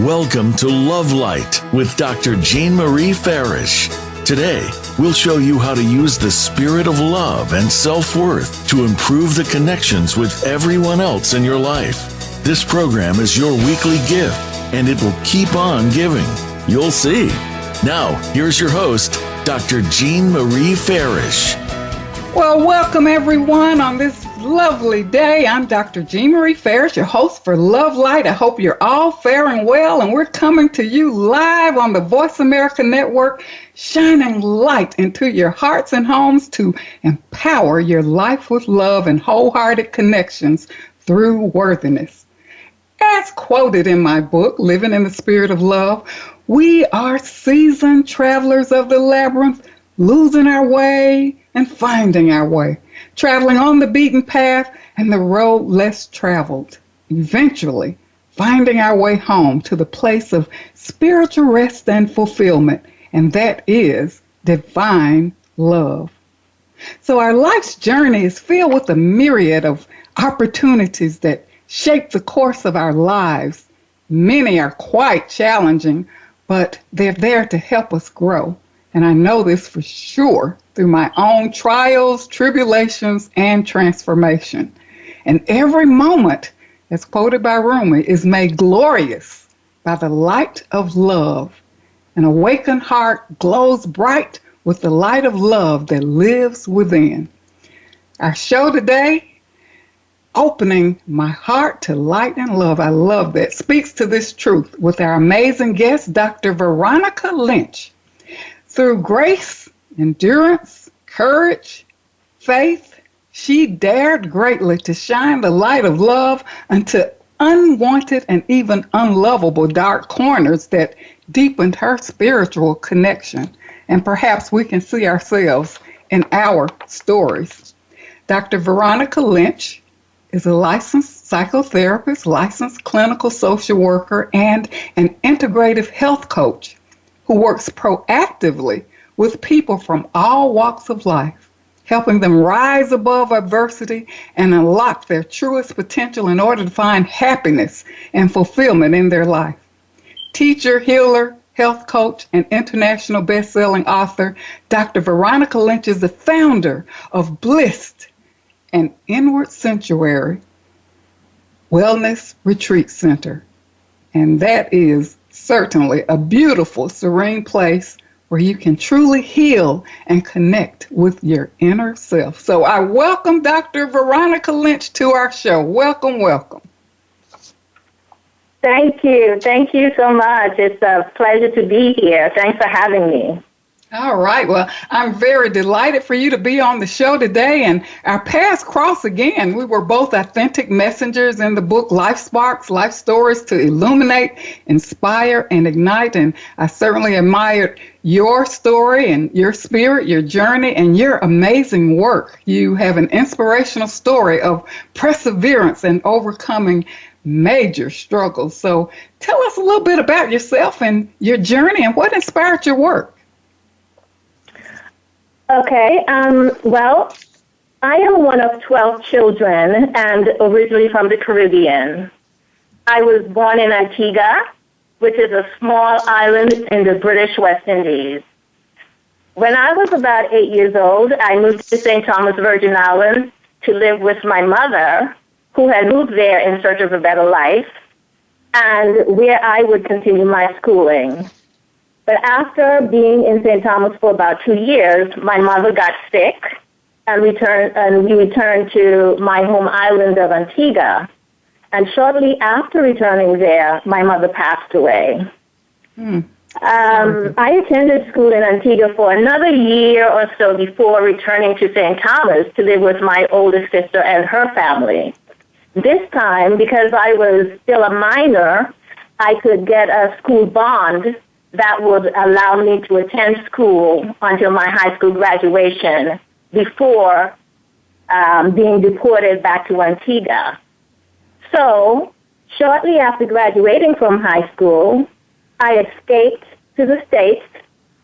Welcome to Love Light with Dr. Jean Marie Farish. Today, we'll show you how to use the spirit of love and self-worth to improve the connections with everyone else in your life. This program is your weekly gift, and it will keep on giving. You'll see. Now, here's your host, Dr. Jean Marie Farish. Well, welcome everyone on this lovely day. I'm Dr. Jean Marie Farish, your host for Love Light. I hope you're all faring well, and we're coming to you live on the Voice America Network, shining light into your hearts and homes to empower your life with love and wholehearted connections through worthiness. As quoted in my book, Living in the Spirit of Love, we are seasoned travelers of the labyrinth, losing our way and finding our way, traveling on the beaten path and the road less traveled, eventually finding our way home to the place of spiritual rest and fulfillment, and that is divine love. So our life's journey is filled with a myriad of opportunities that shape the course of our lives. Many are quite challenging, but they're there to help us grow. And I know this for sure through my own trials, tribulations, and transformation. And every moment, as quoted by Rumi, is made glorious by the light of love. An awakened heart glows bright with the light of love that lives within. Our show today, Opening My Heart to Light and Love, I love that, speaks to this truth with our amazing guest, Dr. Veronica Lynch. Through grace, endurance, courage, faith, she dared greatly to shine the light of love into unwanted and even unlovable dark corners that deepened her spiritual connection. And perhaps we can see ourselves in our stories. Dr. Veronica Lynch is a licensed psychotherapist, licensed clinical social worker, and an integrative health coach who works proactively with people from all walks of life, helping them rise above adversity and unlock their truest potential in order to find happiness and fulfillment in their life. Teacher, healer, health coach, and international best-selling author, Dr. Veronica Lynch is the founder of Blissed, an Inward Sanctuary Wellness Retreat Center. And that is certainly a beautiful, serene place where you can truly heal and connect with your inner self. So I welcome Dr. Veronica Lynch to our show. Welcome, welcome. Thank you. Thank you so much. It's a pleasure to be here. Thanks for having me. All right. Well, I'm very delighted for you to be on the show today, and our paths cross again. We were both authentic messengers in the book Life Sparks, Life Stories to Illuminate, Inspire, and Ignite, and I certainly admired your story and your spirit, your journey, and your amazing work. You have an inspirational story of perseverance and overcoming major struggles. So tell us a little bit about yourself and your journey and what inspired your work. Okay, well, I am one of 12 children and originally from the Caribbean. I was born in Antigua, which is a small island in the British West Indies. When I was about 8 years old, I moved to St. Thomas Virgin Islands to live with my mother, who had moved there in search of a better life, and where I would continue my schooling. But after being in St. Thomas for about 2 years, my mother got sick and we returned to my home island of Antigua. And shortly after returning there, my mother passed away. I attended school in Antigua for another year or so before returning to St. Thomas to live with my oldest sister and her family. This time, because I was still a minor, I could get a school bond that would allow me to attend school until my high school graduation before being deported back to Antigua. So, shortly after graduating from high school, I escaped to the States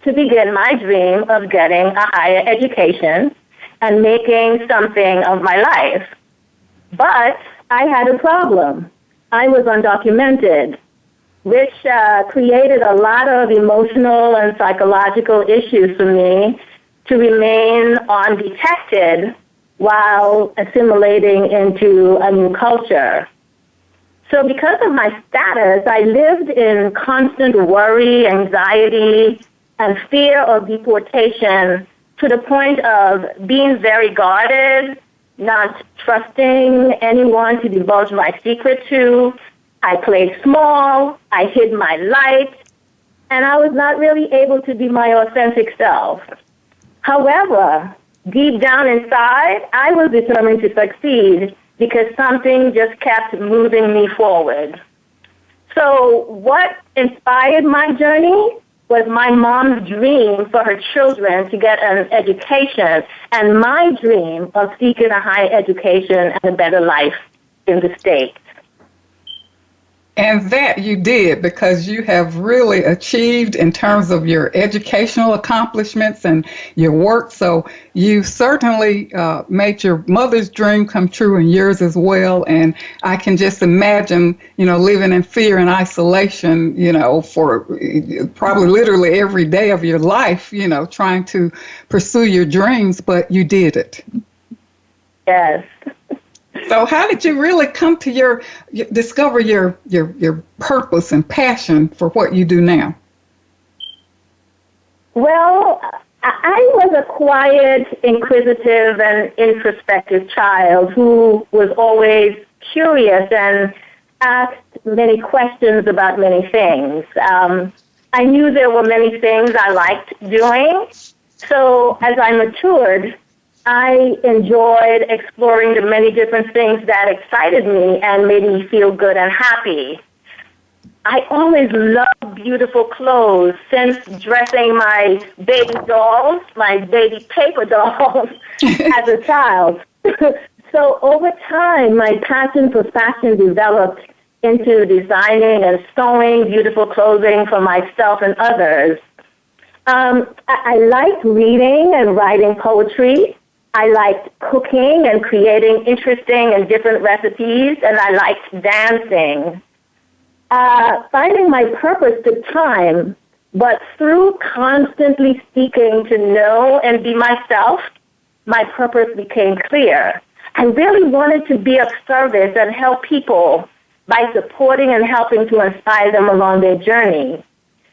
to begin my dream of getting a higher education and making something of my life. But I had a problem. I was undocumented. which created a lot of emotional and psychological issues for me to remain undetected while assimilating into a new culture. So because of my status, I lived in constant worry, anxiety, and fear of deportation to the point of being very guarded, not trusting anyone to divulge my secret to. I played small, I hid my light, and I was not really able to be my authentic self. However, deep down inside, I was determined to succeed because something just kept moving me forward. So what inspired my journey was my mom's dream for her children to get an education and my dream of seeking a higher education and a better life in the States. And that you did, because you have really achieved in terms of your educational accomplishments and your work. So you certainly made your mother's dream come true and yours as well. And I can just imagine, living in fear and isolation, for probably literally every day of your life, trying to pursue your dreams, but you did it. Yes. So how did you really come to discover your purpose and passion for what you do now? Well, I was a quiet, inquisitive, and introspective child who was always curious and asked many questions about many things. I knew there were many things I liked doing. So as I matured, I enjoyed exploring the many different things that excited me and made me feel good and happy. I always loved beautiful clothes, since dressing my baby dolls, my baby paper dolls, as a child. So over time, my passion for fashion developed into designing and sewing beautiful clothing for myself and others. I liked reading and writing poetry. I liked cooking and creating interesting and different recipes, and I liked dancing. Finding my purpose took time, but through constantly seeking to know and be myself, my purpose became clear. I really wanted to be of service and help people by supporting and helping to inspire them along their journey.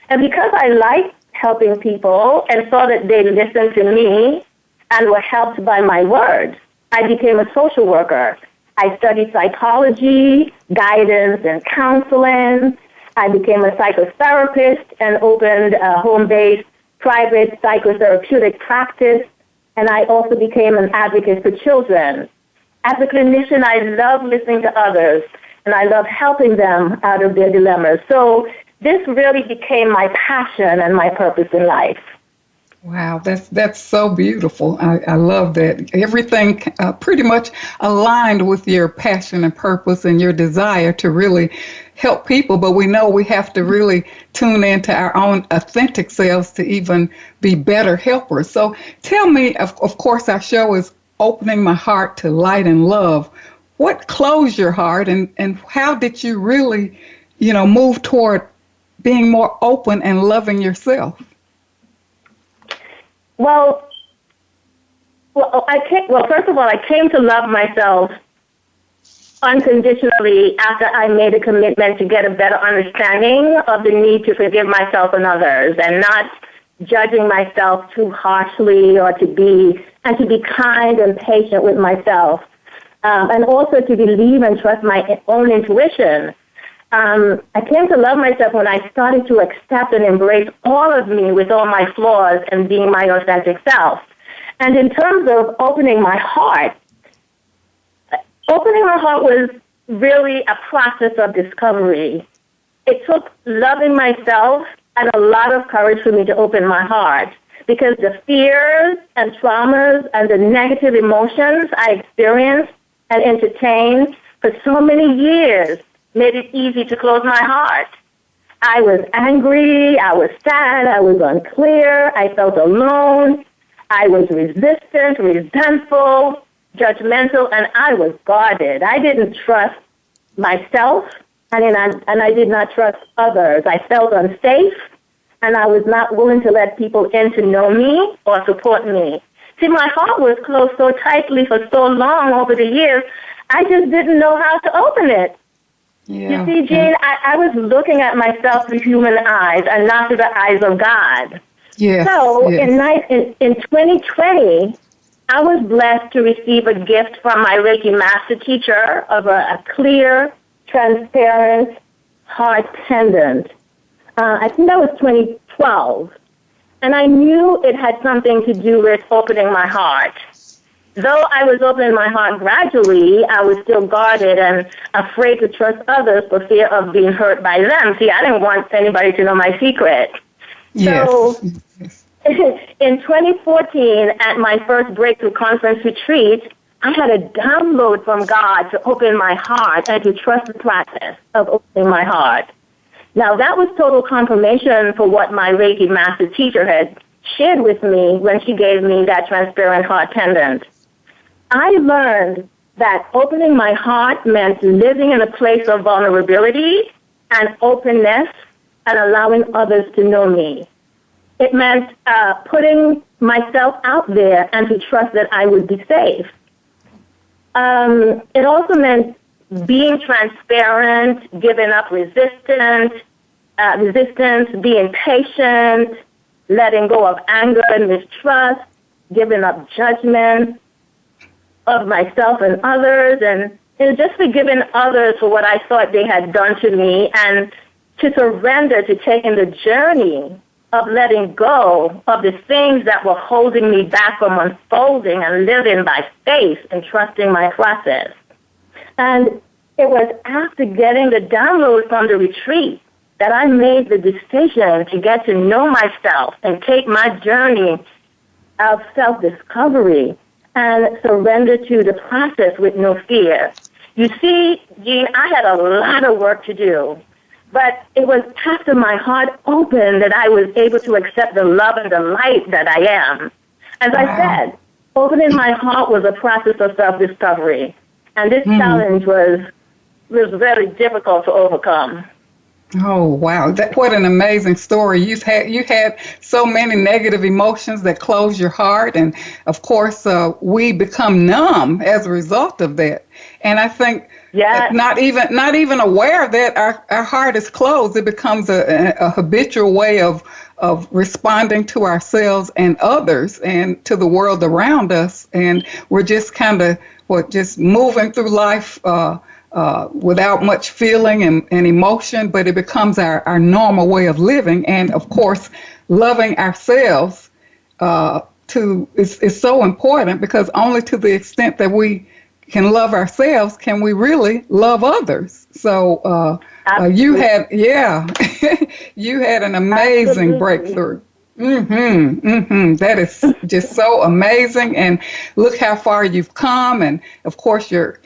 And because I liked helping people and saw that they listened to me and were helped by my words, I became a social worker. I studied psychology, guidance, and counseling. I became a psychotherapist and opened a home-based private psychotherapeutic practice, and I also became an advocate for children. As a clinician, I love listening to others, and I love helping them out of their dilemmas. So this really became my passion and my purpose in life. Wow, that's so beautiful. I love that. Everything pretty much aligned with your passion and purpose and your desire to really help people, but we know we have to really tune into our own authentic selves to even be better helpers. So tell me, of course, our show is opening my heart to light and love. What closed your heart, and how did you really, move toward being more open and loving yourself? Well, first of all, I came to love myself unconditionally after I made a commitment to get a better understanding of the need to forgive myself and others, and not judging myself too harshly, or to be kind and patient with myself, and also to believe and trust my own intuition. I came to love myself when I started to accept and embrace all of me with all my flaws and being my authentic self. And in terms of opening my heart was really a process of discovery. It took loving myself and a lot of courage for me to open my heart, because the fears and traumas and the negative emotions I experienced and entertained for so many years made it easy to close my heart. I was angry, I was sad, I was unclear, I felt alone, I was resistant, resentful, judgmental, and I was guarded. I didn't trust myself, and I did not trust others. I felt unsafe, and I was not willing to let people in to know me or support me. See, my heart was closed so tightly for so long over the years, I just didn't know how to open it. Yeah. You see, Jean, I was looking at myself through human eyes and not through the eyes of God. Yes. So yes. in 2020, I was blessed to receive a gift from my Reiki master teacher of a clear, transparent heart pendant. I think that was 2012. And I knew it had something to do with opening my heart. Though I was opening my heart gradually, I was still guarded and afraid to trust others for fear of being hurt by them. See, I didn't want anybody to know my secret. Yes. So in 2014, at my first Breakthrough Conference retreat, I had a download from God to open my heart and to trust the process of opening my heart. Now, that was total confirmation for what my Reiki master teacher had shared with me when she gave me that transparent heart pendant. I learned that opening my heart meant living in a place of vulnerability and openness and allowing others to know me. It meant putting myself out there and to trust that I would be safe. It also meant being transparent, giving up resistance, being patient, letting go of anger and mistrust, giving up judgment of myself and others, and just forgiving others for what I thought they had done to me, and to surrender to taking the journey of letting go of the things that were holding me back from unfolding and living by faith and trusting my process. And it was after getting the download from the retreat that I made the decision to get to know myself and take my journey of self-discovery and surrender to the process with no fear. You see, Jean, I had a lot of work to do, but it was after my heart opened that I was able to accept the love and the light that I am. As I said, opening my heart was a process of self-discovery, and this challenge was very difficult to overcome. Oh, wow. What an amazing story. You had so many negative emotions that close your heart. And, of course, we become numb as a result of that. And I think not even aware that our heart is closed, it becomes a habitual way of responding to ourselves and others and to the world around us. And we're just kind of, just moving through life without much feeling and emotion, but it becomes our normal way of living. And, of course, loving ourselves is so important, because only to the extent that we can love ourselves can we really love others. So you had an amazing breakthrough. That is just so amazing, and look how far you've come, and of course your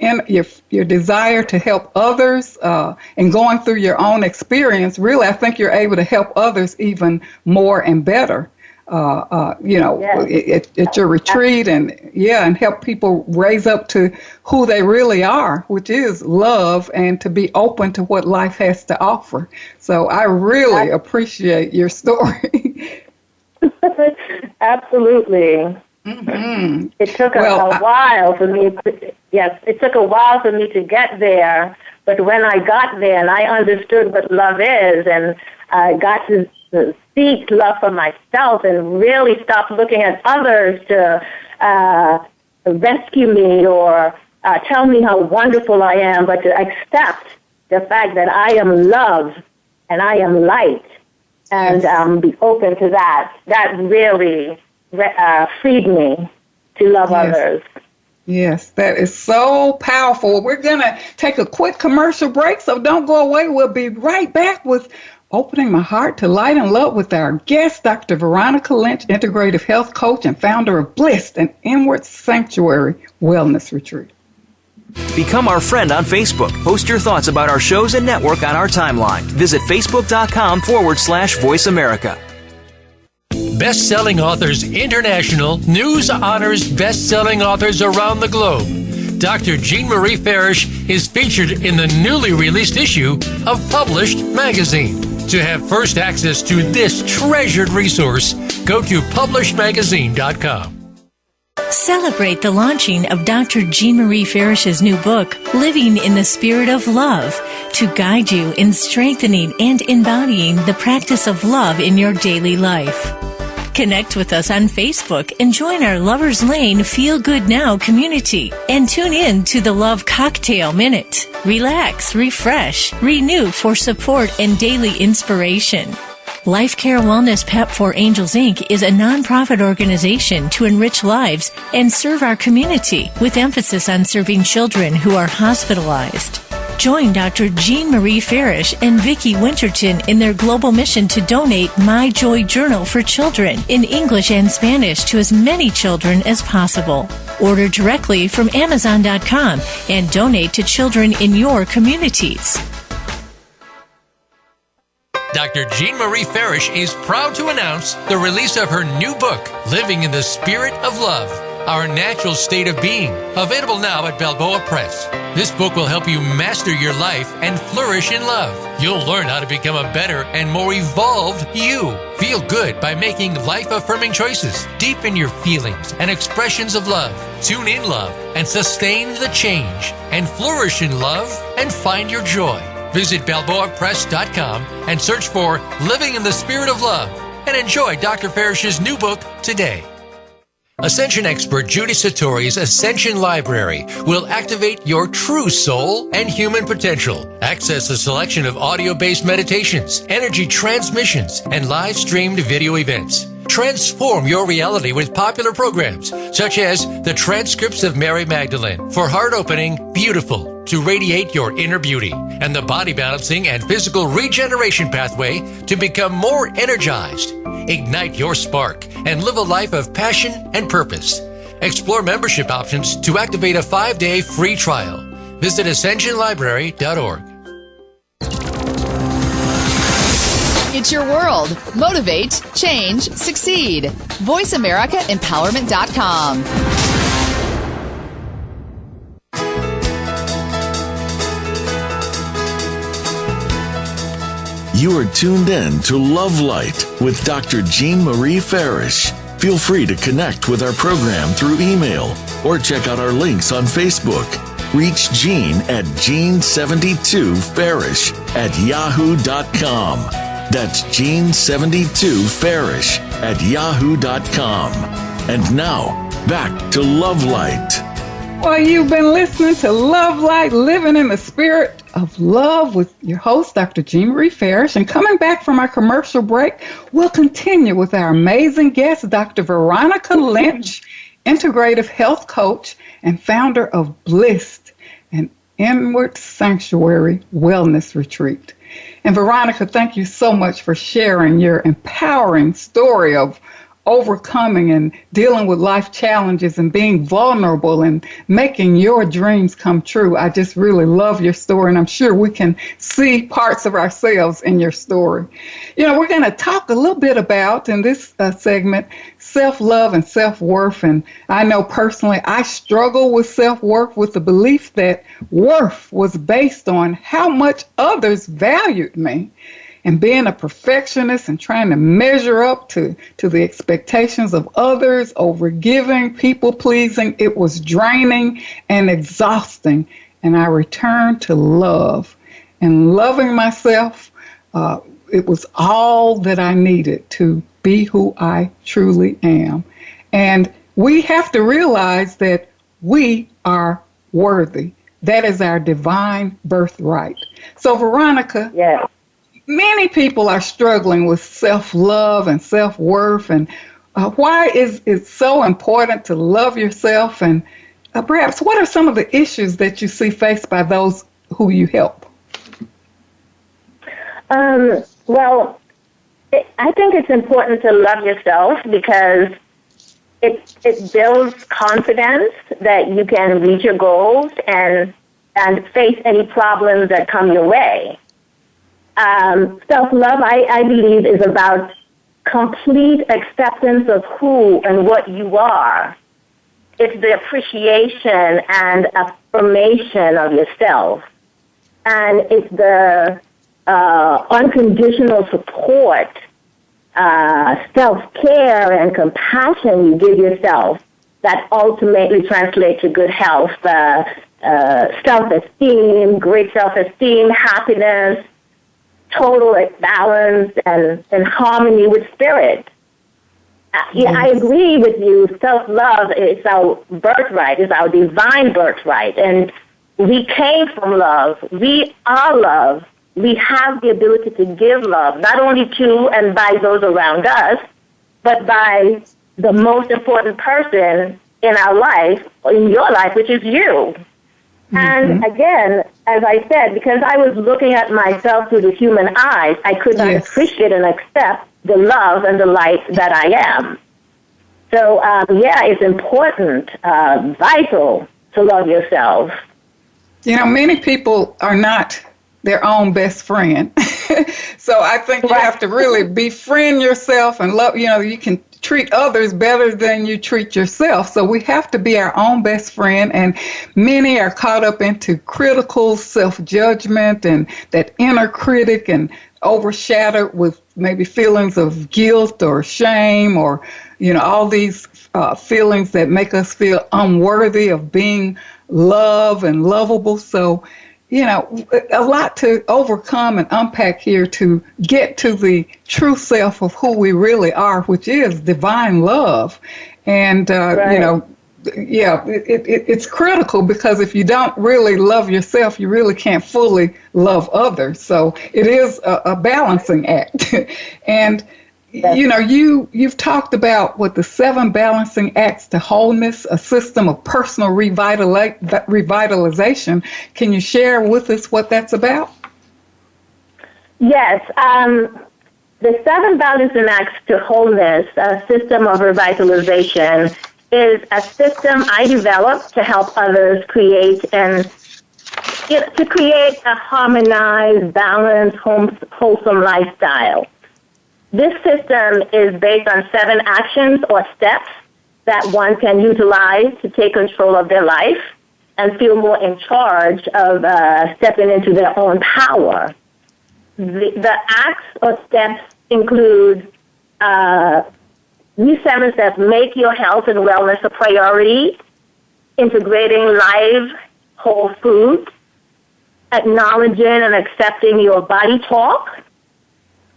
desire to help others and going through your own experience. Really, I think you're able to help others even more and better. At your retreat, and help people raise up to who they really are, which is love, and to be open to what life has to offer. So I really appreciate your story. Absolutely. It took a while for me. It took a while for me to get there. But when I got there and I understood what love is, and I got to seek love for myself and really stop looking at others to rescue me or tell me how wonderful I am, but to accept the fact that I am love and I am light, and be open to that. That really freed me to love others. Yes, that is so powerful. We're going to take a quick commercial break, so don't go away. We'll be right back with Opening My Heart to Light and Love with our guest, Dr. Veronica Lynch, Integrative Health Coach and founder of Bliss, an Inward Sanctuary Wellness Retreat. Become our friend on Facebook. Post your thoughts about our shows and network on our timeline. Visit Facebook.com/Voice America. Best-selling Authors International news honors best-selling authors around the globe. Dr. Jean Marie Farish is featured in the newly released issue of Published Magazine. To have first access to this treasured resource, go to publishedmagazine.com. Celebrate the launching of Dr. Jean Marie Farish's new book, Living in the Spirit of Love, to guide you in strengthening and embodying the practice of love in your daily life. Connect with us on Facebook and join our Lover's Lane Feel Good Now community and tune in to the Love Cocktail Minute. Relax, refresh, renew for support and daily inspiration. Life Care Wellness Pep for Angels Inc. is a nonprofit organization to enrich lives and serve our community with emphasis on serving children who are hospitalized. Join Dr. Jean Marie Farish and Vicki Winterton in their global mission to donate My Joy Journal for children in English and Spanish to as many children as possible. Order directly from Amazon.com and donate to children in your communities. Dr. Jean Marie Farish is proud to announce the release of her new book, Living in the Spirit of Love, Our Natural State of Being, available now at Balboa Press. This book will help you master your life and flourish in love. You'll learn how to become a better and more evolved you. Feel good by making life-affirming choices. Deepen your feelings and expressions of love. Tune in love and sustain the change. And flourish in love and find your joy. Visit BalboaPress.com and search for Living in the Spirit of Love and enjoy Dr. Farish's new book today. Ascension expert Judy Satori's Ascension Library will activate your true soul and human potential. Access a selection of audio-based meditations, energy transmissions, and live-streamed video events. Transform your reality with popular programs such as the transcripts of Mary Magdalene for heart-opening, beautiful, to radiate your inner beauty, and the body balancing and physical regeneration pathway to become more energized. Ignite your spark and live a life of passion and purpose. Explore membership options to activate a 5-day free trial. Visit ascensionlibrary.org. It's your world. Motivate, change, succeed. VoiceAmericaEmpowerment.com. You are tuned in to Love Light with Dr. Jean Marie Farish. Feel free to connect with our program through email or check out our links on Facebook. Reach Jean at Jean72Farish at yahoo.com. That's Jean72Farish at yahoo.com. And now, back to Love Light. Well, you've been listening to Love Light, Living in the Spirit of Love with your host, Dr. Jean Marie Farish. And coming back from our commercial break, we'll continue with our amazing guest, Dr. Veronica Lynch, integrative health coach and founder of Bliss, an inward sanctuary wellness retreat. And Veronica, thank you so much for sharing your empowering story of overcoming and dealing with life challenges and being vulnerable and making your dreams come true. I just really love your story, and I'm sure we can see parts of ourselves in your story. You know, we're going to talk a little bit about, in this segment, self-love and self-worth. And I know personally I struggle with self-worth with the belief that worth was based on how much others valued me. And being a perfectionist and trying to measure up to the expectations of others, overgiving, people-pleasing, it was draining and exhausting. And I returned to love. And loving myself, it was all that I needed to be who I truly am. And we have to realize that we are worthy. That is our divine birthright. So, Veronica, yes. Many people are struggling with self-love and self-worth, and why is it so important to love yourself? And perhaps what are some of the issues that you see faced by those who you help? Well, I think it's important to love yourself because it builds confidence that you can reach your goals and face any problems that come your way. Self-love, I believe, is about complete acceptance of who and what you are. it's the appreciation and affirmation of yourself. And it's the unconditional support, self-care and compassion you give yourself that ultimately translates to good health, self-esteem, great self-esteem, happiness, total balance, and harmony with spirit. Yeah, I agree with you. Self-love is our birthright, is our divine birthright. And we came from love. We are love. We have the ability to give love, not only to and by those around us, but by the most important person in our life, in your life, which is you. Mm-hmm. And again, as I said, because I was looking at myself through the human eyes, I could not appreciate and accept the love and the light that I am. So, it's important, vital to love yourself. You know, many people are not their own best friend. So I think you have to really befriend yourself and love, you can treat others better than you treat yourself. So we have to be our own best friend, and many are caught up into critical self-judgment and that inner critic and overshadowed with maybe feelings of guilt or shame or, all these feelings that make us feel unworthy of being loved and lovable. So, a lot to overcome and unpack here to get to the true self of who we really are, which is divine love. And, it's critical, because if you don't really love yourself, you really can't fully love others. So it is a balancing act. And, you've talked about the 7 balancing acts to wholeness, a system of personal revitalization. Can you share with us what that's about? Yes. The 7 balancing acts to wholeness, a system of revitalization, is a system I developed to help others create a harmonized, balanced, wholesome lifestyle. This system is based on 7 actions or steps that one can utilize to take control of their life and feel more in charge of stepping into their own power. The acts or steps include these 7 steps: make your health and wellness a priority, integrating live, whole foods, acknowledging and accepting your body talk,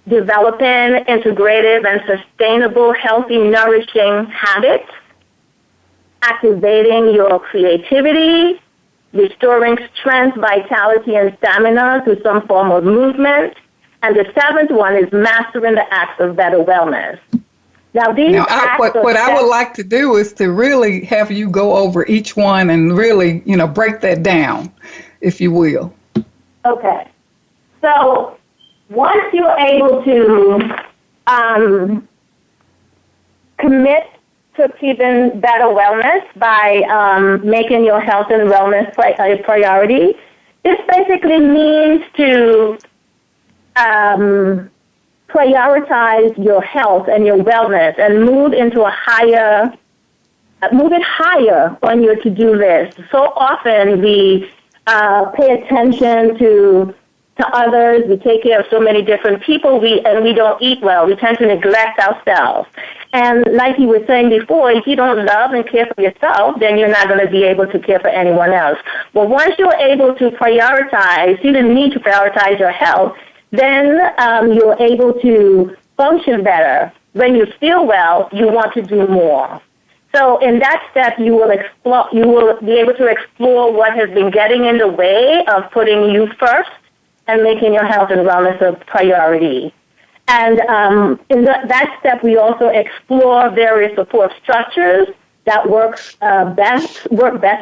developing integrative and sustainable, healthy, nourishing habits, activating your creativity, restoring strength, vitality, and stamina through some form of movement. And the 7th one is mastering the acts of better wellness. Now, what I would like to do is to really have you go over each one and really, break that down, if you will. Okay. So once you're able to commit to achieving better wellness by making your health and wellness a priority, this basically means to prioritize your health and your wellness and move it higher on your to-do list. So often we pay attention to others, we take care of so many different people, and we don't eat well. We tend to neglect ourselves. And like you were saying before, if you don't love and care for yourself, then you're not going to be able to care for anyone else. Well, once you're able to prioritize, you don't need to prioritize your health, then you're able to function better. When you feel well, you want to do more. So in that step, you will be able to explore what has been getting in the way of putting you first and making your health and wellness a priority. And in that step, we also explore various support structures that work best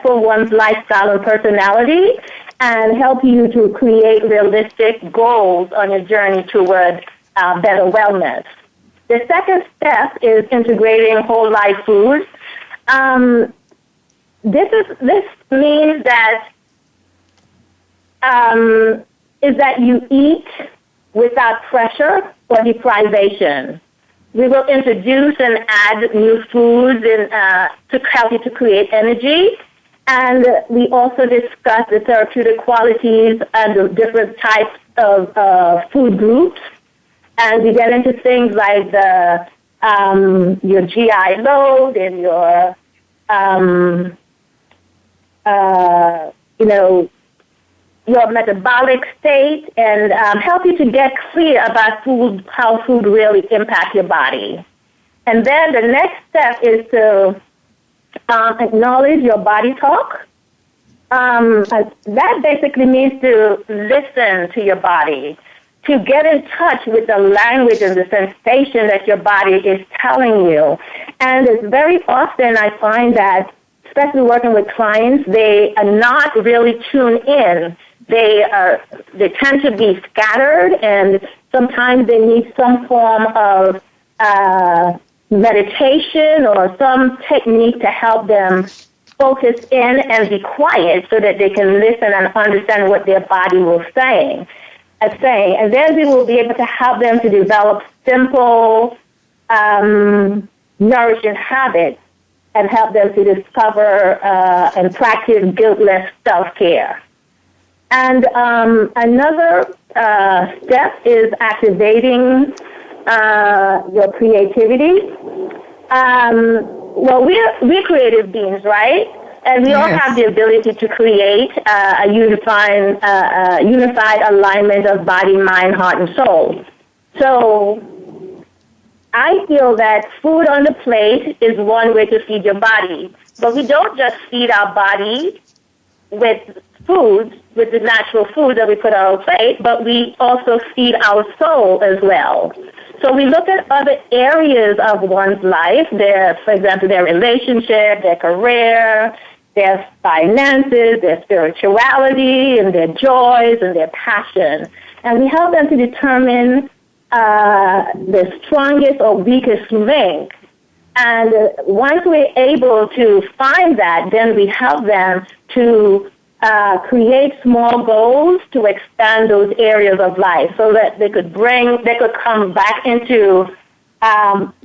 for one's lifestyle and personality, and help you to create realistic goals on your journey toward better wellness. The second step is integrating whole life foods. This means that you eat without pressure or deprivation. We will introduce and add new foods to help you to create energy. And we also discuss the therapeutic qualities and the different types of food groups. And we get into things like your GI load and your, your metabolic state, and help you to get clear about food, how food really impacts your body. And then the next step is to acknowledge your body talk. That basically means to listen to your body, to get in touch with the language and the sensation that your body is telling you. And it's very often I find that, especially working with clients, they are not really tuned in. They tend to be scattered, and sometimes they need some form of meditation or some technique to help them focus in and be quiet so that they can listen and understand what their body was saying. And then we will be able to help them to develop simple, nourishing habits and help them to discover and practice guiltless self-care. And another step is activating your creativity. Well, we're creative beings, right? And we all have the ability to create a unified alignment of body, mind, heart, and soul. So I feel that food on the plate is one way to feed your body. But we don't just feed our body with foods, with the natural food that we put on our plate, but we also feed our soul as well. So we look at other areas of one's life, for example, their relationship, their career, their finances, their spirituality, and their joys and their passion. And we help them to determine the strongest or weakest link. And once we're able to find that, then we help them to create small goals to expand those areas of life so that they could come back into,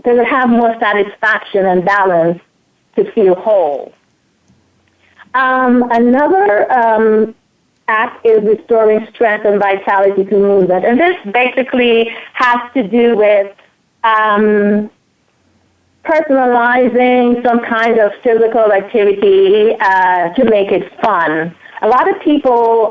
they would have more satisfaction and balance to feel whole. Another act is restoring strength and vitality to movement. And this basically has to do with personalizing some kind of physical activity to make it fun. A lot of people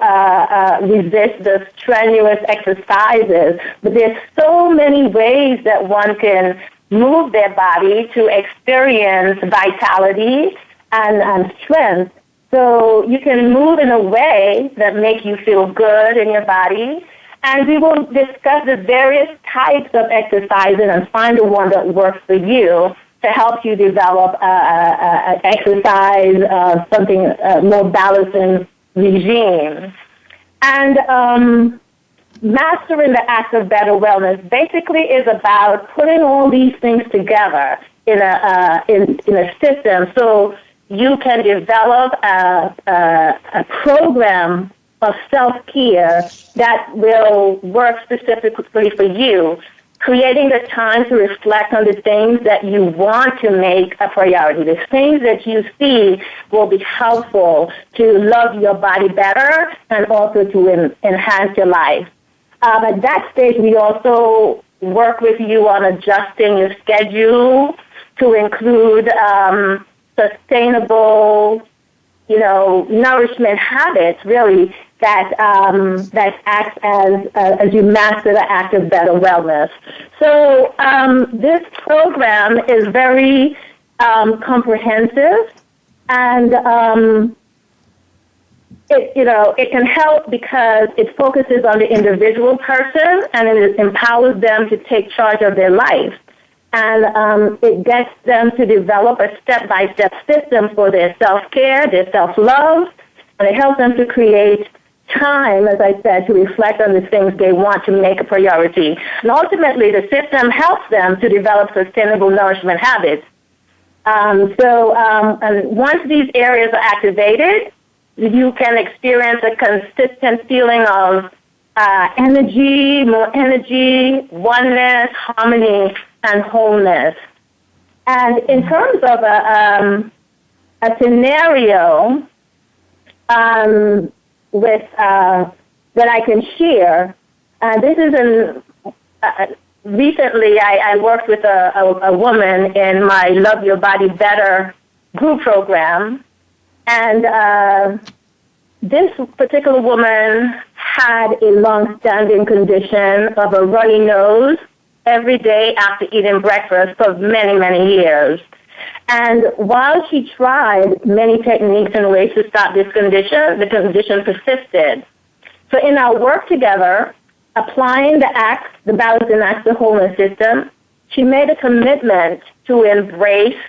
resist the strenuous exercises, but there's so many ways that one can move their body to experience vitality and strength. So you can move in a way that makes you feel good in your body. And we will discuss the various types of exercises and find the one that works for you to help you develop an exercise, something more balancing regime. And mastering the act of better wellness basically is about putting all these things together in a system so you can develop a program of self-care that will work specifically for you, creating the time to reflect on the things that you want to make a priority, the things that you see will be helpful to love your body better and also to enhance your life. At that stage, we also work with you on adjusting your schedule to include sustainable, nourishment habits, really, that acts as you master the act of better wellness. So this program is very comprehensive, and it can help because it focuses on the individual person and it empowers them to take charge of their life. And it gets them to develop a step-by-step system for their self-care, their self-love, and it helps them to create time, as I said, to reflect on the things they want to make a priority. And ultimately, the system helps them to develop sustainable nourishment habits. And once these areas are activated, you can experience a consistent feeling of energy, more energy, oneness, harmony, and wholeness. And in terms of a scenario that I can share, this is recently I worked with a woman in my Love Your Body Better group program, and this particular woman had a long-standing condition of a runny nose every day after eating breakfast for many, many years. And while she tried many techniques and ways to stop this condition, the condition persisted. So in our work together, applying the ACTS, the Balancing Acts, the Wholeness System, she made a commitment to embrace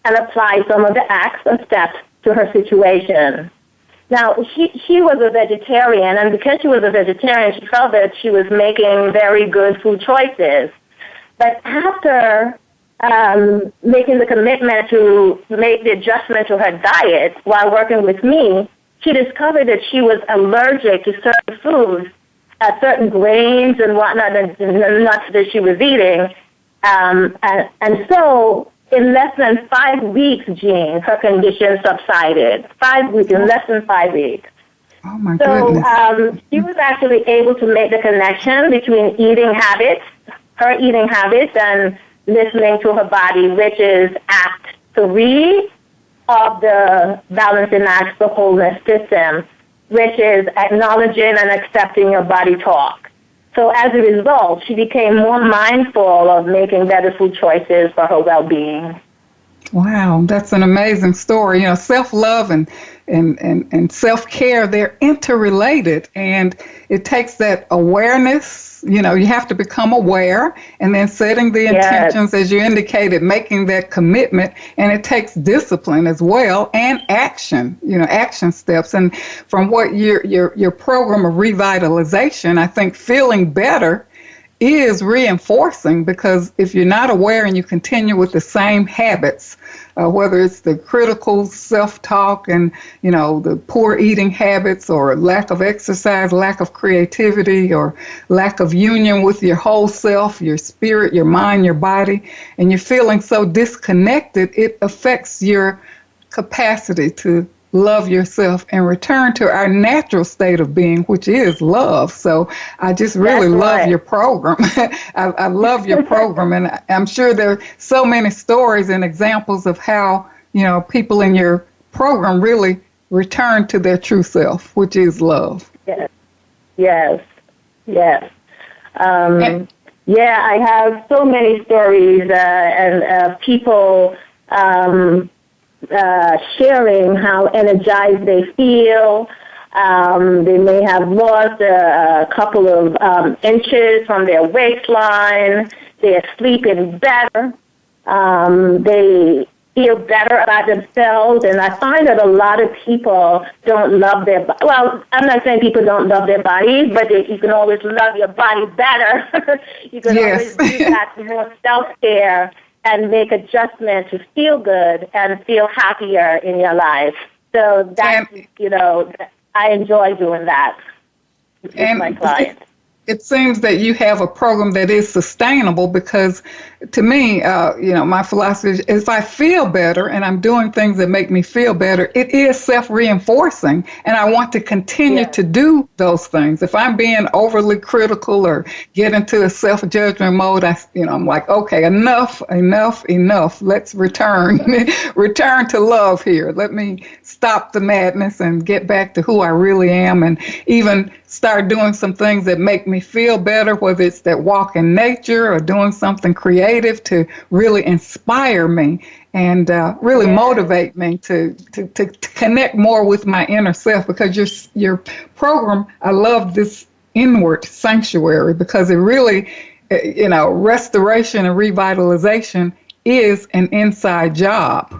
and apply some of the acts and steps to her situation. Now, she was a vegetarian, and because she was a vegetarian, she felt that she was making very good food choices. But after making the commitment to make the adjustment to her diet while working with me, she discovered that she was allergic to certain foods, certain grains and whatnot, and nuts that she was eating. And so in less than 5 weeks, Jean, her condition subsided. 5 weeks, in less than 5 weeks. Oh, my goodness. So she was actually able to make the connection between her eating habits, and listening to her body, which is Act 3 of the Balancing Acts, the Wholeness System, which is acknowledging and accepting your body talk. So as a result, she became more mindful of making better food choices for her well-being. Wow, that's an amazing story. You know, self-love and self-care, they're interrelated, and it takes that awareness. You know, you have to become aware, and then setting the intentions, as you indicated, making that commitment, and it takes discipline as well, and action, action steps. And from what your program of revitalization, I think feeling better is reinforcing, because if you're not aware and you continue with the same habits, whether it's the critical self-talk and, the poor eating habits, or lack of exercise, lack of creativity, or lack of union with your whole self, your spirit, your mind, your body, and you're feeling so disconnected, it affects your capacity to love yourself and return to our natural state of being, which is love. So I just really love your program. I love your program, and I'm sure there are so many stories and examples of how, people in your program really return to their true self, which is love. Yes. I have so many stories and people sharing how energized they feel. They may have lost a couple of inches from their waistline. They're sleeping better. They feel better about themselves. And I find that a lot of people don't love their body. Well, I'm not saying people don't love their bodies, but you can always love your body better. You can always do that more self-care and make adjustments to feel good and feel happier in your life. So that's, I enjoy doing that with my clients. It seems that you have a program that is sustainable, because to me, my philosophy is if I feel better and I'm doing things that make me feel better, it is self-reinforcing, and I want to continue to do those things. If I'm being overly critical or get into a self-judgment mode, I'm like, okay, enough. Let's return to love here. Let me stop the madness and get back to who I really am, and even start doing some things that make me feel better, whether it's that walk in nature or doing something creative to really inspire me and really motivate me to connect more with my inner self. Because your program, I love this inward sanctuary, because it really, restoration and revitalization is an inside job.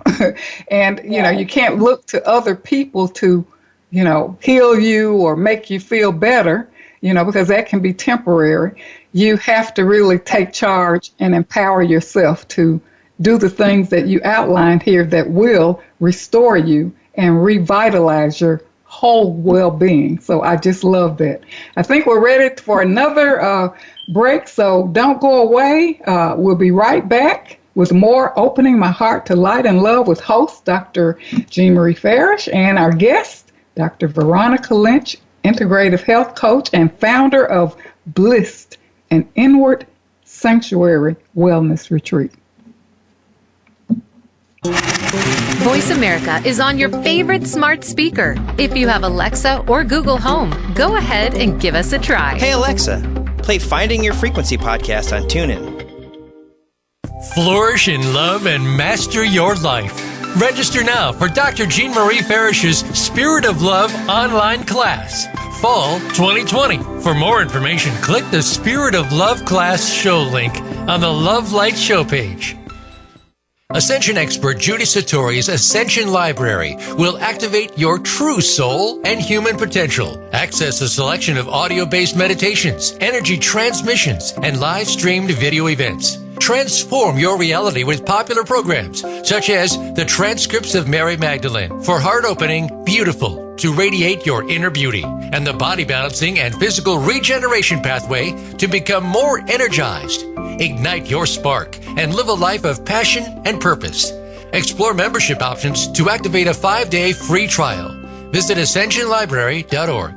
And, you can't look to other people to heal you or make you feel better, because that can be temporary. You have to really take charge and empower yourself to do the things that you outlined here that will restore you and revitalize your whole well-being. So I just love that. I think we're ready for another break, so don't go away. We'll be right back with more Opening My Heart to Light and Love with host Dr. Jean Marie Farish and our guest, Dr. Veronica Lynch, integrative health coach and founder of Bliss, an inward sanctuary wellness retreat. Voice America is on your favorite smart speaker. If you have Alexa or Google Home, go ahead and give us a try. Hey Alexa, play Finding Your Frequency podcast on TuneIn. Flourish in love and master your life. Register now for Dr. Jean Marie Farish's Spirit of Love online class, Fall 2020. For more information, click the Spirit of Love class show link on the Love Light show page. Ascension expert Judy Satori's Ascension Library will activate your true soul and human potential. Access a selection of audio-based meditations, energy transmissions, and live-streamed video events. Transform your reality with popular programs such as the transcripts of Mary Magdalene for heart opening, beautiful, to radiate your inner beauty, and the body balancing and physical regeneration pathway to become more energized. Ignite your spark and live a life of passion and purpose. Explore membership options to activate a 5-day free trial. Visit ascensionlibrary.org.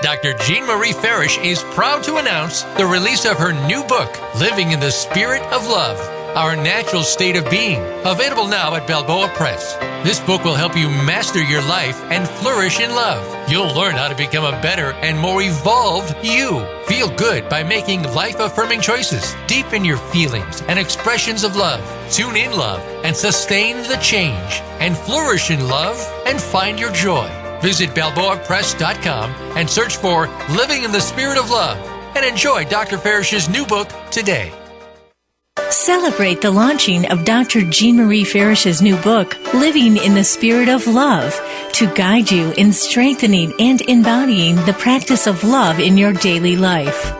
Dr. Jean Marie Farish is proud to announce the release of her new book, Living in the Spirit of Love, Our Natural State of Being, available now at Balboa Press. This book will help you master your life and flourish in love. You'll learn how to become a better and more evolved you. Feel good by making life-affirming choices. Deepen your feelings and expressions of love. Tune in love and sustain the change. And flourish in love and find your joy. Visit BalboaPress.com and search for Living in the Spirit of Love and enjoy Dr. Farish's new book today. Celebrate the launching of Dr. Jean Marie Farish's new book, Living in the Spirit of Love, to guide you in strengthening and embodying the practice of love in your daily life.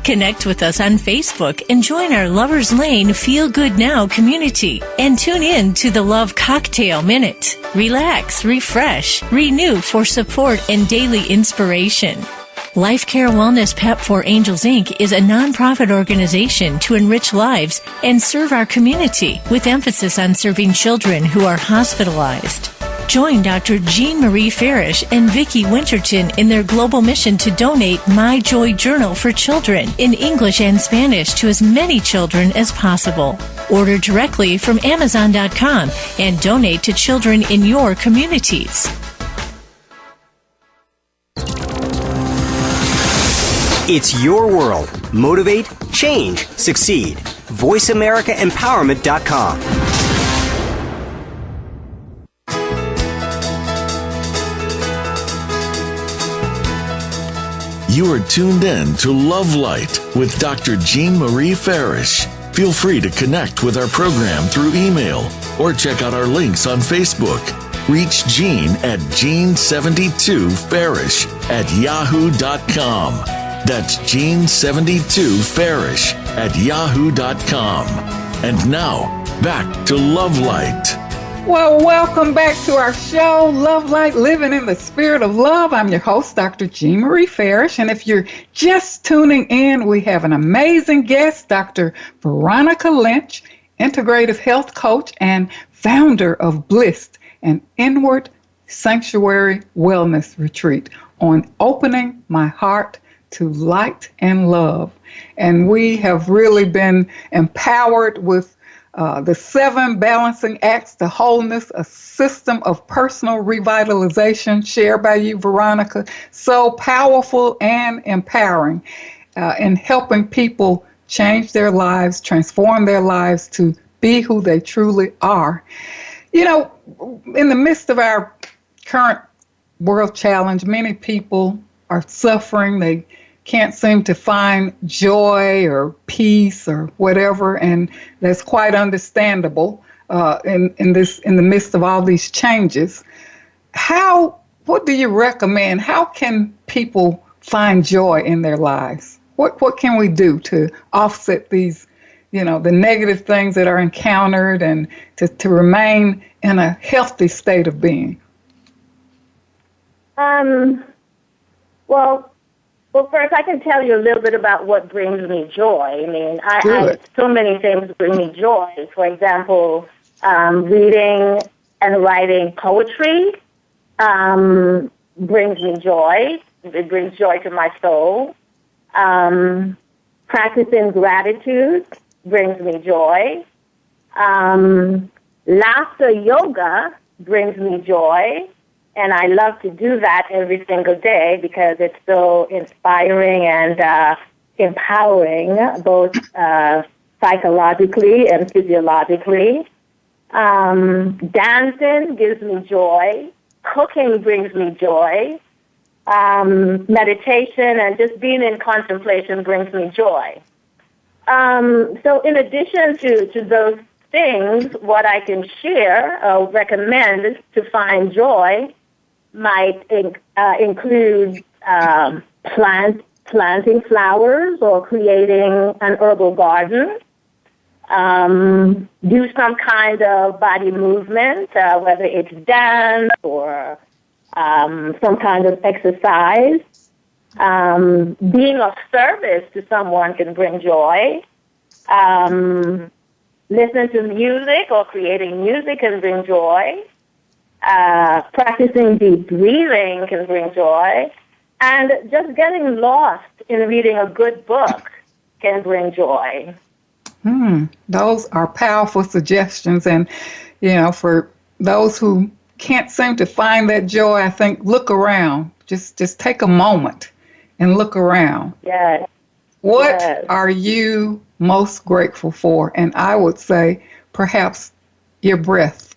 Connect with us on Facebook and join our Lover's Lane Feel Good Now community and tune in to the Love Cocktail Minute. Relax, refresh, renew for support and daily inspiration. Life Care Wellness Pep for Angels Inc. is a nonprofit organization to enrich lives and serve our community with emphasis on serving children who are hospitalized. Join Dr. Jean Marie Farish and Vicki Winterton in their global mission to donate My Joy Journal for children in English and Spanish to as many children as possible. Order directly from Amazon.com and donate to children in your communities. It's your world. Motivate, change, succeed. VoiceAmericaEmpowerment.com. You are tuned in to Love Light with Dr. Jean Marie Farish. Feel free to connect with our program through email or check out our links on Facebook. Reach Jean at Jean72Farish@yahoo.com. That's Jean72Farish@yahoo.com. And now, back to Love Light. Well, welcome back to our show, Love Light, Living in the Spirit of Love. I'm your host, Dr. Jean Marie Farish. And if you're just tuning in, we have an amazing guest, Dr. Veronica Lynch, integrative health coach and founder of Bliss, an inward sanctuary wellness retreat on Opening My Heart to Light and Love. And we have really been empowered with the 7 balancing acts to wholeness, a system of personal revitalization shared by you, Veronica. So powerful and empowering in helping people change their lives, transform their lives to be who they truly are. You know, in the midst of our current world challenge, many people are suffering. They can't seem to find joy or peace or whatever, and that's quite understandable in the midst of all these changes. What do you recommend? How can people find joy in their lives? What can we do to offset these, the negative things that are encountered and to remain in a healthy state of being? Well, first I can tell you a little bit about what brings me joy. I mean, so many things bring me joy. For example, reading and writing poetry brings me joy. It brings joy to my soul. Practicing gratitude brings me joy. Laughter yoga brings me joy. And I love to do that every single day because it's so inspiring and empowering, both psychologically and physiologically. Dancing gives me joy. Cooking brings me joy. Meditation and just being in contemplation brings me joy. So in addition to those things, what I can share or recommend to find joy might include planting flowers or creating an herbal garden. Do some kind of body movement, whether it's dance or some kind of exercise. Being of service to someone can bring joy. Listening to music or creating music can bring joy. Practicing deep breathing can bring joy. And just getting lost in reading a good book can bring joy. Those are powerful suggestions. And, for those who can't seem to find that joy, I think look around. Just take a moment and look around. Yes. What are you most grateful for? And I would say perhaps your breath.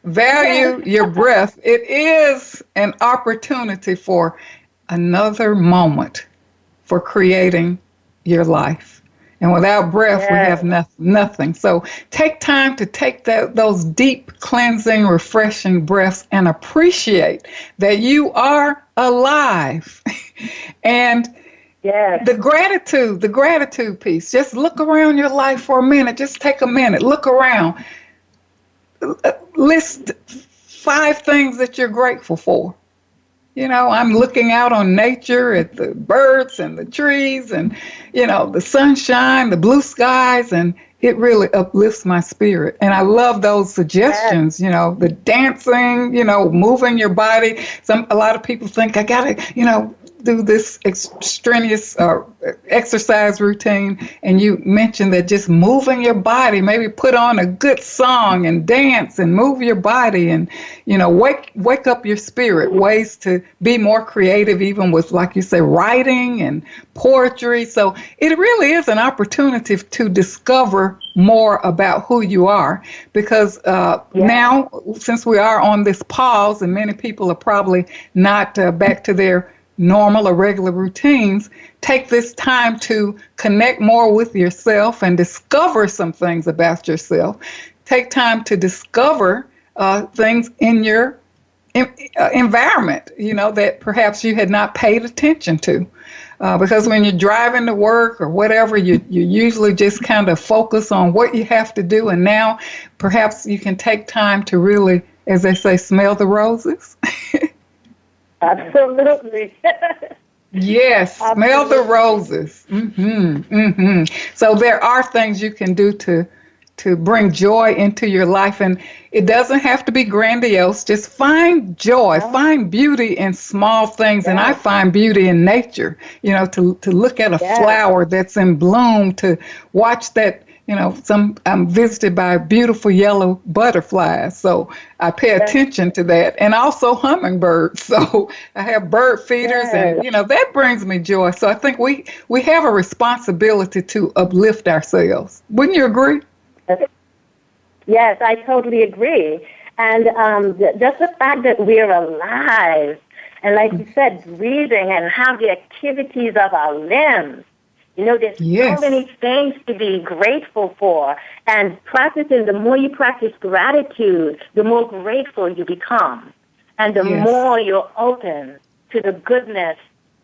Value your breath. It is an opportunity for another moment for creating your life. And without breath, we have nothing. So take time to take those deep, cleansing, refreshing breaths and appreciate that you are alive. And the gratitude piece. Just look around your life for a minute. Just take a minute. Look around. List 5 things that you're grateful for. I'm looking out on nature at the birds and the trees and, the sunshine, the blue skies, and it really uplifts my spirit. And I love those suggestions, the dancing, moving your body. A lot of people think I got to, do this strenuous exercise routine, and you mentioned that just moving your body, maybe put on a good song and dance and move your body and, wake up your spirit, ways to be more creative, even with, like you say, writing and poetry. So it really is an opportunity to discover more about who you are, because now, since we are on this pause and many people are probably not back to their normal or regular routines, take this time to connect more with yourself and discover some things about yourself. Take time to discover things in your environment, that perhaps you had not paid attention to. Because when you're driving to work or whatever, you usually just kind of focus on what you have to do. And now perhaps you can take time to really, as they say, smell the roses. Absolutely. Yes, smell the roses. So there are things you can do to bring joy into your life, and it doesn't have to be grandiose. Just find joy, find beauty in small things, and I find beauty in nature. To look at a flower that's in bloom, to watch that. I'm visited by beautiful yellow butterflies, so I pay attention to that, and also hummingbirds. So I have bird feeders, and that brings me joy. So I think we have a responsibility to uplift ourselves. Wouldn't you agree? Yes, I totally agree. And just the fact that we're alive, and like you said, breathing and have the activities of our limbs. There's so many things to be grateful for. And practicing, the more you practice gratitude, the more grateful you become. And the more you're open to the goodness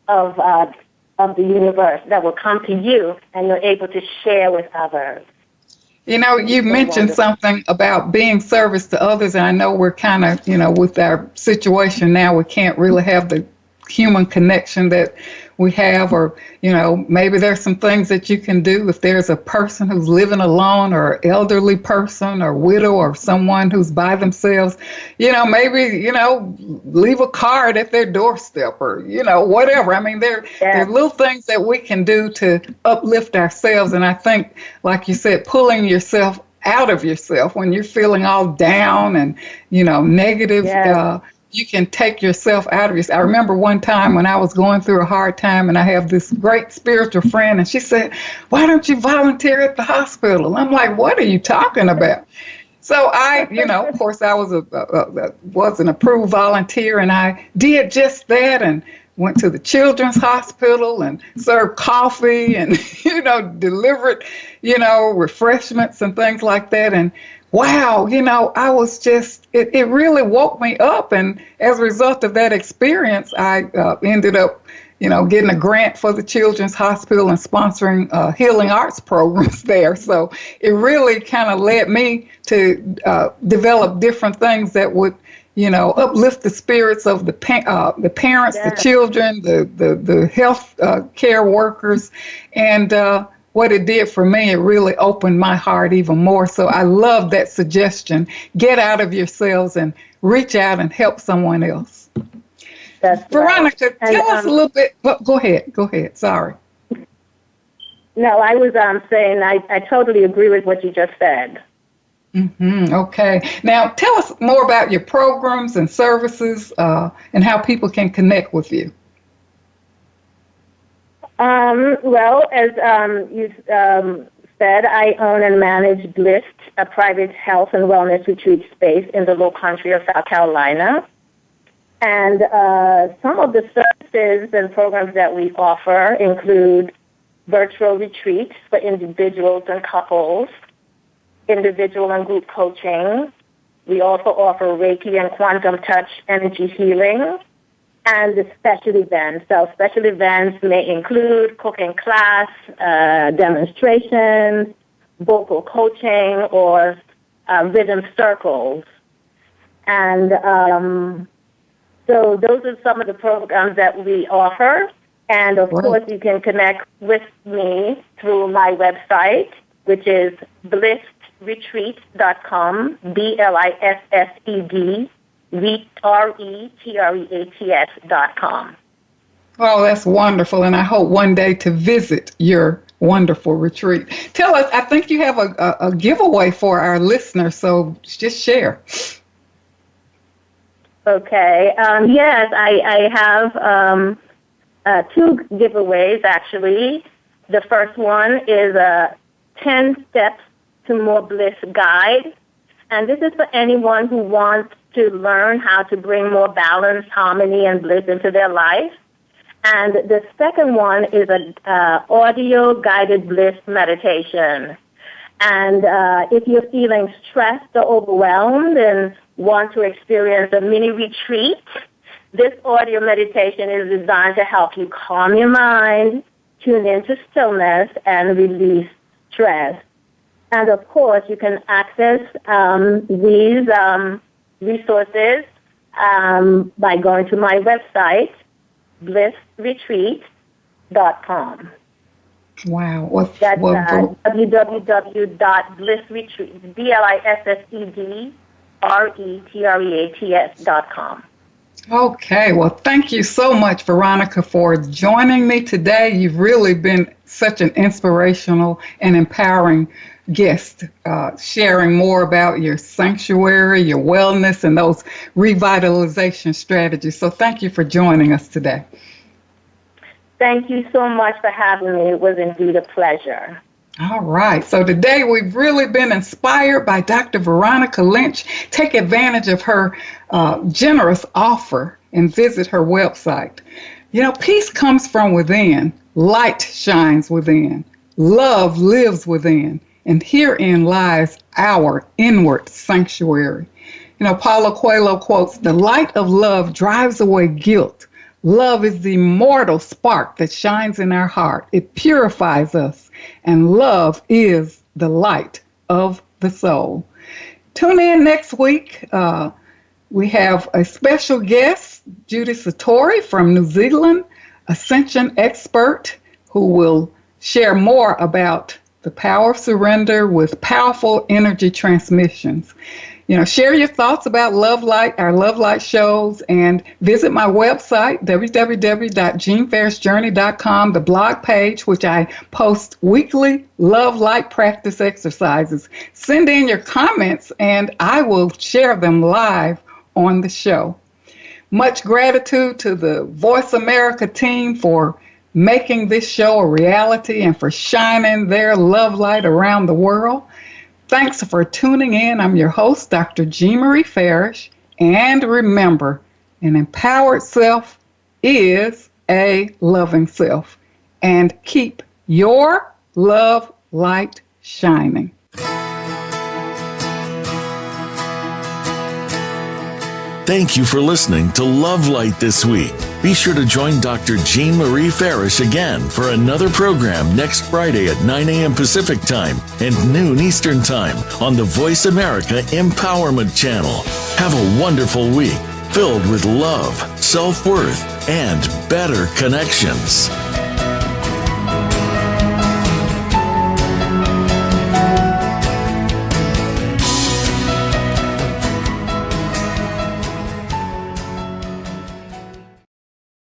of the universe that will come to you, and you're able to share with others. You know, you mentioned something about being service to others, and I know we're kind of, with our situation now, we can't really have the human connection that we have, or, maybe there's some things that you can do if there's a person who's living alone, or an elderly person, or widow, or someone who's by themselves, maybe, leave a card at their doorstep, or, whatever. I mean, there are little things that we can do to uplift ourselves. And I think, like you said, pulling yourself out of yourself when you're feeling all down and, negative, you can take yourself out of yourself. I remember one time when I was going through a hard time, and I have this great spiritual friend, and she said, "Why don't you volunteer at the hospital?" I'm like, "What are you talking about?" So I, of course, I was an approved volunteer, and I did just that, and went to the children's hospital and served coffee and, delivered, refreshments and things like that. And wow, I was just, it really woke me up. And as a result of that experience, I ended up, getting a grant for the Children's Hospital and sponsoring healing arts programs there. So it really kind of led me to develop different things that would, uplift the spirits of the parents, the children, the health care workers. And what it did for me, it really opened my heart even more. So I love that suggestion. Get out of yourselves and reach out and help someone else. That's Veronica, right. tell us a little bit. Well, go ahead. Sorry. No, I was saying I totally agree with what you just said. Okay. Now, tell us more about your programs and services and how people can connect with you. Well, as you said, I own and manage Bliss, a private health and wellness retreat space in the Low Country of South Carolina. And some of the services and programs that we offer include virtual retreats for individuals and couples, individual and group coaching. We also offer Reiki and quantum touch energy healing, and the special events. So special events may include cooking class, demonstrations, vocal coaching, or rhythm circles. And so those are some of the programs that we offer. And of course, you can connect with me through my website, which is blissretreats.com, BLISSED, retreats.com. Oh, that's wonderful. And I hope one day to visit your wonderful retreat. Tell us, I think you have a giveaway for our listeners, so just share. Okay. Yes, I have two giveaways, actually. The first one is a 10 Steps to More Bliss guide. And this is for anyone who wants to learn how to bring more balance, harmony, and bliss into their life. And the second one is an audio guided bliss meditation. And if you're feeling stressed or overwhelmed and want to experience a mini retreat, this audio meditation is designed to help you calm your mind, tune into stillness, and release stress. And of course, you can access these resources by going to my website, blissretreat.com. Wow. That's www.blissretreat, BLISSEDRETREATS.com. Okay. Well, thank you so much, Veronica, for joining me today. You've really been such an inspirational and empowering guest, sharing more about your sanctuary, your wellness, and those revitalization strategies. So thank you for joining us today. Thank you so much for having me. It was indeed a pleasure. All right. So today we've really been inspired by Dr. Veronica Lynch. Take advantage of her generous offer and visit her website. Peace comes from within. Light shines within. Love lives within. And herein lies our inward sanctuary. Paulo Coelho quotes, "The light of love drives away guilt. Love is the immortal spark that shines in our heart. It purifies us. And love is the light of the soul. Tune in next week. We have a special guest, Judy Satori from New Zealand, Ascension expert, who will share more about the power of surrender with powerful energy transmissions. Share your thoughts about Love Light, our Love Light shows, and visit my website, www.jeanferrisjourney.com, the blog page, which I post weekly Love Light practice exercises. Send in your comments, and I will share them live on the show. Much gratitude to the Voice America team for making this show a reality and for shining their love light around the world. Thanks for tuning in. I'm your host, Dr. Jean Marie Farish. And remember, an empowered self is a loving self. And keep your love light shining. Thank you for listening to Love Light this week. Be sure to join Dr. Jean Marie Farish again for another program next Friday at 9 a.m. Pacific Time and noon Eastern Time on the Voice America Empowerment Channel. Have a wonderful week filled with love, self-worth, and better connections.